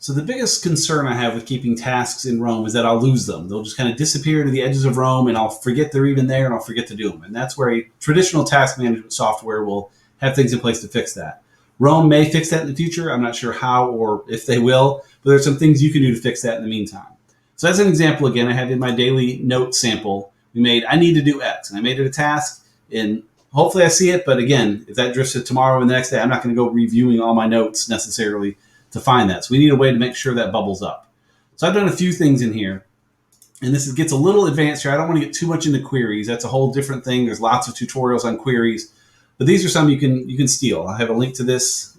So the biggest concern I have with keeping tasks in Rome is that I'll lose them. They'll just kind of disappear to the edges of Rome, and I'll forget they're even there, and I'll forget to do them. And that's where a traditional task management software will have things in place to fix that. Rome may fix that in the future. I'm not sure how or if they will, but there's some things you can do to fix that in the meantime. So as an example, again, I had in my daily note sample, we made, I need to do X, and I made it a task, and hopefully I see it. But again, if that drifts to tomorrow and the next day, I'm not going to go reviewing all my notes necessarily to find that. So we need a way to make sure that bubbles up. So I've done a few things in here, and this gets a little advanced here. I don't want to get too much into queries. That's a whole different thing. There's lots of tutorials on queries, but these are some you can steal. I have a link to this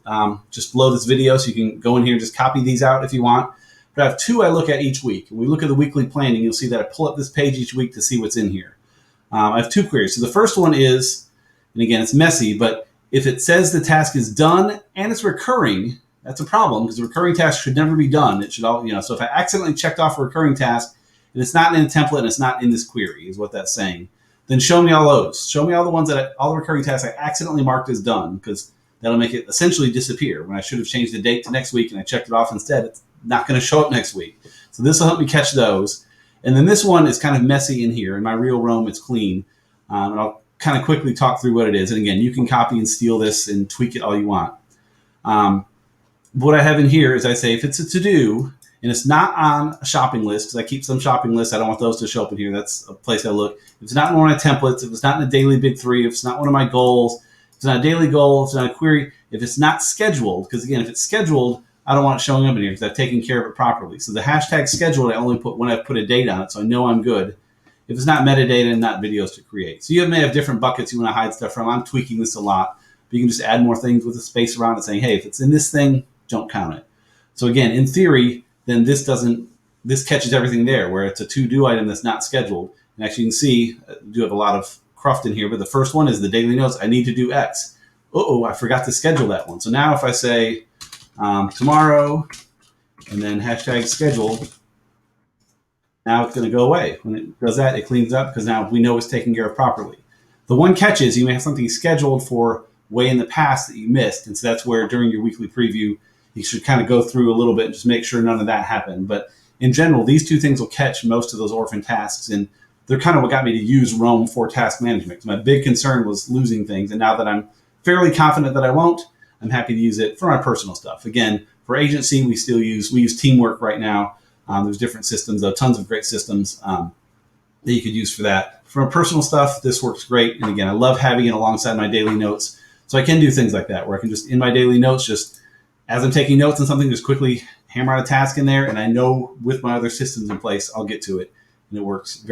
just below this video, so you can go in here and just copy these out if you want. But I have two I look at each week. When we look at the weekly planning, you'll see that I pull up this page each week to see what's in here. I have two queries. So the first one is, and again, it's messy, but if it says the task is done and it's recurring, that's a problem, because the recurring task should never be done. It should all, so if I accidentally checked off a recurring task and it's not in a template and it's not in this query, is what that's saying, then show me all those. Show me all the ones all the recurring tasks I accidentally marked as done, because that'll make it essentially disappear. When I should have changed the date to next week and I checked it off instead, it's not going to show up next week. So this will help me catch those. And then this one is kind of messy in here. In my real Rome, it's clean. And I'll kind of quickly talk through what it is. And again, you can copy and steal this and tweak it all you want. What I have in here is I say if it's a to-do and it's not on a shopping list, because I keep some shopping lists, I don't want those to show up in here. That's a place I look. If it's not in one of my templates, if it's not in a daily big three, if it's not one of my goals, if it's not a daily goal, if it's not a query, if it's not scheduled, because again, if it's scheduled, I don't want it showing up in here because I've taken care of it properly. So the hashtag scheduled, I only put when I've put a date on it, so I know I'm good. If it's not metadata and not videos to create. So you may have different buckets you want to hide stuff from. I'm tweaking this a lot, but you can just add more things with a space around it saying, hey, if it's in this thing, don't count it. So again, in theory, then this catches everything there, where it's a to-do item that's not scheduled. And actually you can see, I do have a lot of cruft in here, but the first one is the daily notes. I need to do X. Uh-oh, I forgot to schedule that one. So now if I say tomorrow and then hashtag scheduled, now it's going to go away. When it does that, it cleans up because now we know it's taken care of properly. The one catch is you may have something scheduled for way in the past that you missed. And so that's where during your weekly preview, you should kind of go through a little bit and just make sure none of that happened. But in general, these two things will catch most of those orphan tasks. And they're kind of what got me to use Rome for task management. My big concern was losing things. And now that I'm fairly confident that I won't, I'm happy to use it for my personal stuff. Again, for agency, we use Teamwork right now. There's different systems, though, tons of great systems that you could use for that. For my personal stuff, this works great. And again, I love having it alongside my daily notes. So I can do things like that, where I can just, in my daily notes, just as I'm taking notes on something, just quickly hammer out a task in there. And I know with my other systems in place, I'll get to it. And it works very